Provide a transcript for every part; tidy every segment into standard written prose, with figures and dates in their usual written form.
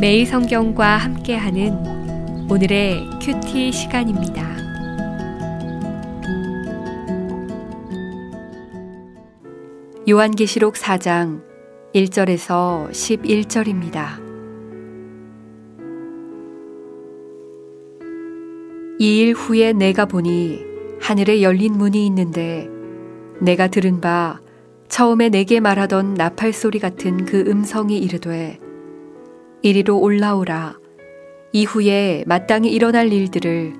매일 성경과 함께하는 오늘의 큐티 시간입니다. 요한계시록 4장 1절에서 11절입니다. 2일 후에 내가 보니 하늘에 열린 문이 있는데 내가 들은 바 처음에 내게 말하던 나팔 소리 같은 그 음성이 이르되 이리로 올라오라. 이후에 마땅히 일어날 일들을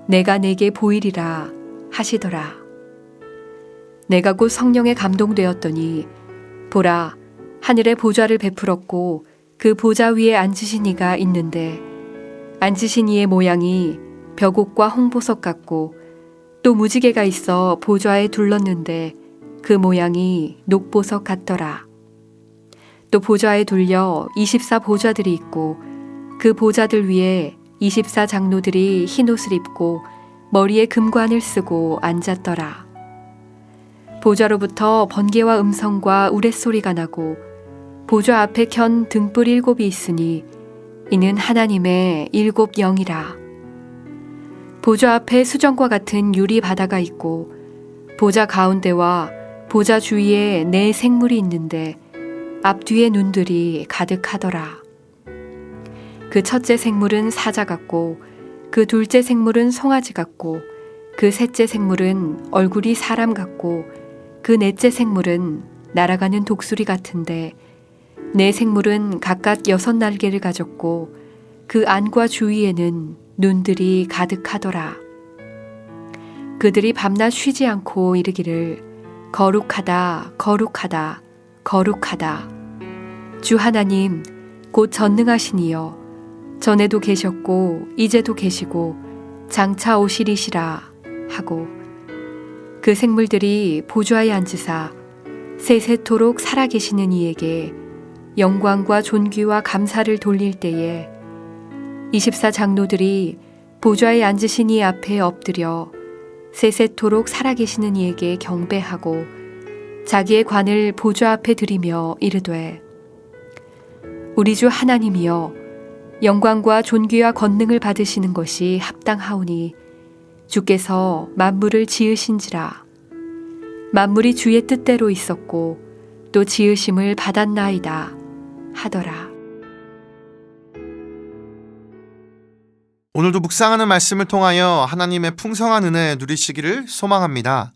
내가 내게 보이리라 하시더라. 내가 곧 성령에 감동되었더니 보라, 하늘에 보좌를 베풀었고 그 보좌 위에 앉으신 이가 있는데 앉으신 이의 모양이 벽옥과 홍보석 같고 또 무지개가 있어 보좌에 둘렀는데 그 모양이 녹보석 같더라. 또 보좌에 둘려 24 보좌들이 있고 그 보좌들 위에 24 장로들이 흰옷을 입고 머리에 금관을 쓰고 앉았더라. 보좌로부터 번개와 음성과 우레소리가 나고 보좌 앞에 켠 등불 7이 있으니 이는 하나님의 7 영이라. 보좌 앞에 수정과 같은 유리 바다가 있고 보좌 가운데와 보좌 주위에 4 생물이 있는데 앞뒤에 눈들이 가득하더라. 그 첫째 생물은 사자 같고 그 둘째 생물은 송아지 같고 그 셋째 생물은 얼굴이 사람 같고 그 넷째 생물은 날아가는 독수리 같은데 4 생물은 각각 6 날개를 가졌고 그 안과 주위에는 눈들이 가득하더라. 그들이 밤낮 쉬지 않고 이르기를 거룩하다, 거룩하다, 거룩하다. 주 하나님, 곧 전능하신 이여, 전에도 계셨고 이제도 계시고 장차 오시리시라 하고 그 생물들이 보좌에 앉으사 세세토록 살아계시는 이에게 영광과 존귀와 감사를 돌릴 때에 24 장로들이 보좌에 앉으신 이 앞에 엎드려 세세토록 살아계시는 이에게 경배하고 자기의 관을 보좌 앞에 들이며 이르되 우리 주 하나님이여 영광과 존귀와 권능을 받으시는 것이 합당하오니 주께서 만물을 지으신지라. 만물이 주의 뜻대로 있었고 또 지으심을 받았나이다 하더라. 오늘도 묵상하는 말씀을 통하여 하나님의 풍성한 은혜 누리시기를 소망합니다.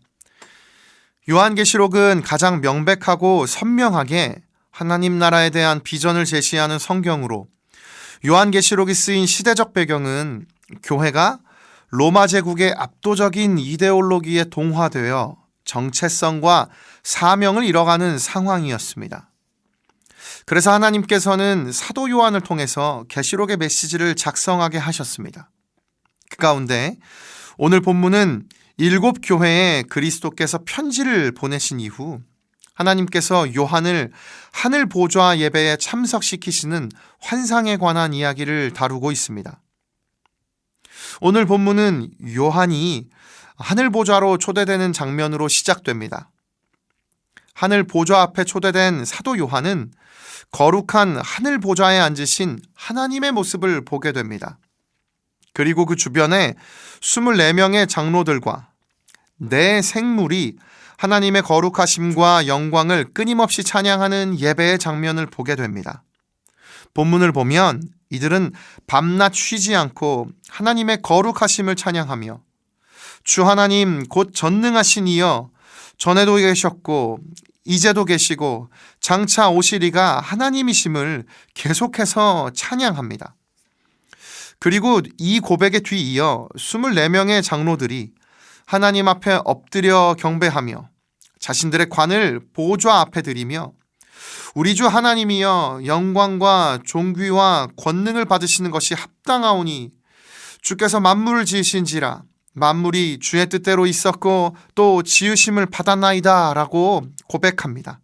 요한계시록은 가장 명백하고 선명하게 하나님 나라에 대한 비전을 제시하는 성경으로 요한계시록이 쓰인 시대적 배경은 교회가 로마 제국의 압도적인 이데올로기에 동화되어 정체성과 사명을 잃어가는 상황이었습니다. 그래서 하나님께서는 사도 요한을 통해서 계시록의 메시지를 작성하게 하셨습니다. 그 가운데 오늘 본문은 7 교회에 그리스도께서 편지를 보내신 이후 하나님께서 요한을 하늘 보좌 예배에 참석시키시는 환상에 관한 이야기를 다루고 있습니다. 오늘 본문은 요한이 하늘 보좌로 초대되는 장면으로 시작됩니다. 하늘 보좌 앞에 초대된 사도 요한은 거룩한 하늘 보좌에 앉으신 하나님의 모습을 보게 됩니다. 그리고 그 주변에 24명의 장로들과 4 생물이 하나님의 거룩하심과 영광을 끊임없이 찬양하는 예배의 장면을 보게 됩니다. 본문을 보면 이들은 밤낮 쉬지 않고 하나님의 거룩하심을 찬양하며 주 하나님 곧 전능하신 이여 전에도 계셨고 이제도 계시고 장차 오시리가 하나님이심을 계속해서 찬양합니다. 그리고 이 고백에 뒤이어 24명의 장로들이 하나님 앞에 엎드려 경배하며 자신들의 관을 보좌 앞에 드리며 우리 주 하나님이여 영광과 존귀와 권능을 받으시는 것이 합당하오니 주께서 만물을 지으신지라 만물이 주의 뜻대로 있었고 또 지으심을 받았나이다 라고 고백합니다.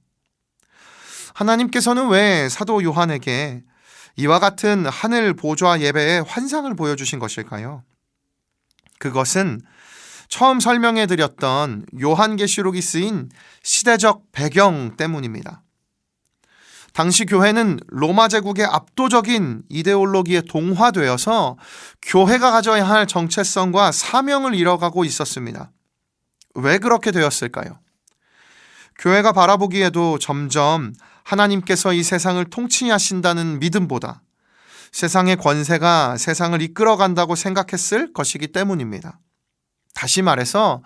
하나님께서는 왜 사도 요한에게 이와 같은 하늘 보좌 예배의 환상을 보여주신 것일까요? 그것은 처음 설명해드렸던 요한계시록이 쓰인 시대적 배경 때문입니다. 당시 교회는 로마 제국의 압도적인 이데올로기에 동화되어서 교회가 가져야 할 정체성과 사명을 잃어가고 있었습니다. 왜 그렇게 되었을까요? 교회가 바라보기에도 점점 하나님께서 이 세상을 통치하신다는 믿음보다 세상의 권세가 세상을 이끌어간다고 생각했을 것이기 때문입니다. 다시 말해서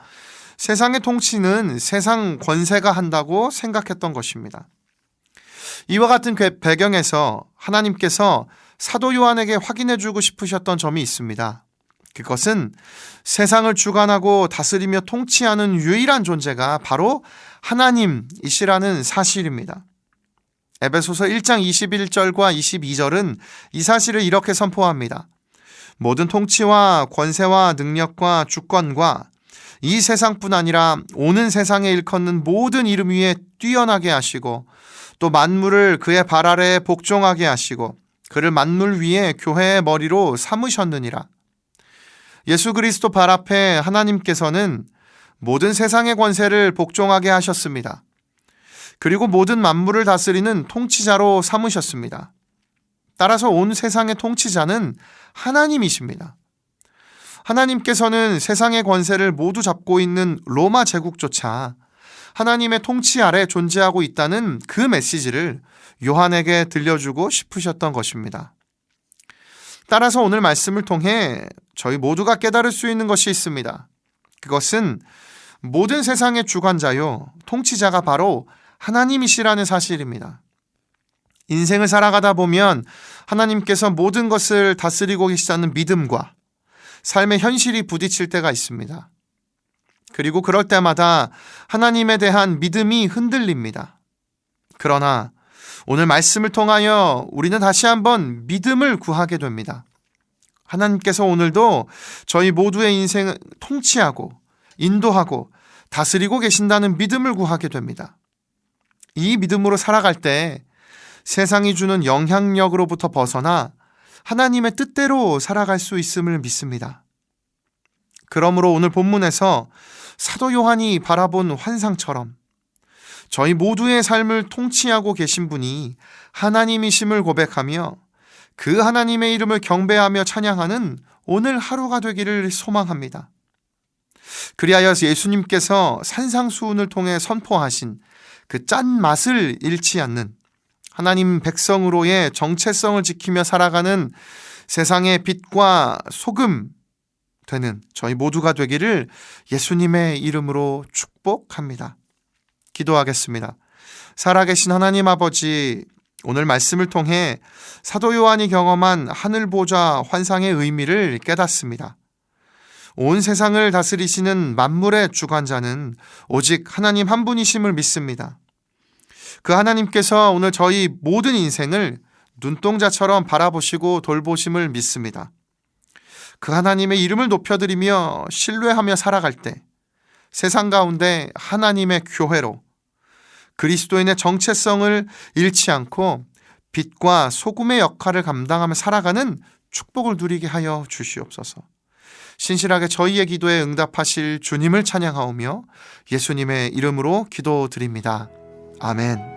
세상의 통치는 세상 권세가 한다고 생각했던 것입니다. 이와 같은 배경에서 하나님께서 사도 요한에게 확인해주고 싶으셨던 점이 있습니다. 그것은 세상을 주관하고 다스리며 통치하는 유일한 존재가 바로 하나님이시라는 사실입니다. 에베소서 1장 21절과 22절은 이 사실을 이렇게 선포합니다. 모든 통치와 권세와 능력과 주권과 이 세상뿐 아니라 오는 세상에 일컫는 모든 이름 위에 뛰어나게 하시고 또 만물을 그의 발 아래에 복종하게 하시고 그를 만물 위에 교회의 머리로 삼으셨느니라. 예수 그리스도 발 앞에 하나님께서는 모든 세상의 권세를 복종하게 하셨습니다. 그리고 모든 만물을 다스리는 통치자로 삼으셨습니다. 따라서 온 세상의 통치자는 하나님이십니다. 하나님께서는 세상의 권세를 모두 잡고 있는 로마 제국조차 하나님의 통치 아래 존재하고 있다는 그 메시지를 요한에게 들려주고 싶으셨던 것입니다. 따라서 오늘 말씀을 통해 저희 모두가 깨달을 수 있는 것이 있습니다. 그것은 모든 세상의 주관자요, 통치자가 바로 하나님이시라는 사실입니다. 인생을 살아가다 보면 하나님께서 모든 것을 다스리고 계시다는 믿음과 삶의 현실이 부딪힐 때가 있습니다. 그리고 그럴 때마다 하나님에 대한 믿음이 흔들립니다. 그러나 오늘 말씀을 통하여 우리는 다시 한번 믿음을 구하게 됩니다. 하나님께서 오늘도 저희 모두의 인생을 통치하고 인도하고 다스리고 계신다는 믿음을 구하게 됩니다. 이 믿음으로 살아갈 때 세상이 주는 영향력으로부터 벗어나 하나님의 뜻대로 살아갈 수 있음을 믿습니다. 그러므로 오늘 본문에서 사도 요한이 바라본 환상처럼 저희 모두의 삶을 통치하고 계신 분이 하나님이심을 고백하며 그 하나님의 이름을 경배하며 찬양하는 오늘 하루가 되기를 소망합니다. 그리하여 예수님께서 산상수훈을 통해 선포하신 그 짠맛을 잃지 않는 하나님 백성으로의 정체성을 지키며 살아가는 세상의 빛과 소금 되는 저희 모두가 되기를 예수님의 이름으로 축복합니다. 기도하겠습니다. 살아계신 하나님 아버지, 오늘 말씀을 통해 사도 요한이 경험한 하늘 보좌 환상의 의미를 깨닫습니다. 온 세상을 다스리시는 만물의 주관자는 오직 하나님 한 분이심을 믿습니다. 그 하나님께서 오늘 저희 모든 인생을 눈동자처럼 바라보시고 돌보심을 믿습니다. 그 하나님의 이름을 높여드리며 신뢰하며 살아갈 때 세상 가운데 하나님의 교회로 그리스도인의 정체성을 잃지 않고 빛과 소금의 역할을 감당하며 살아가는 축복을 누리게 하여 주시옵소서. 신실하게 저희의 기도에 응답하실 주님을 찬양하오며 예수님의 이름으로 기도드립니다. 아멘.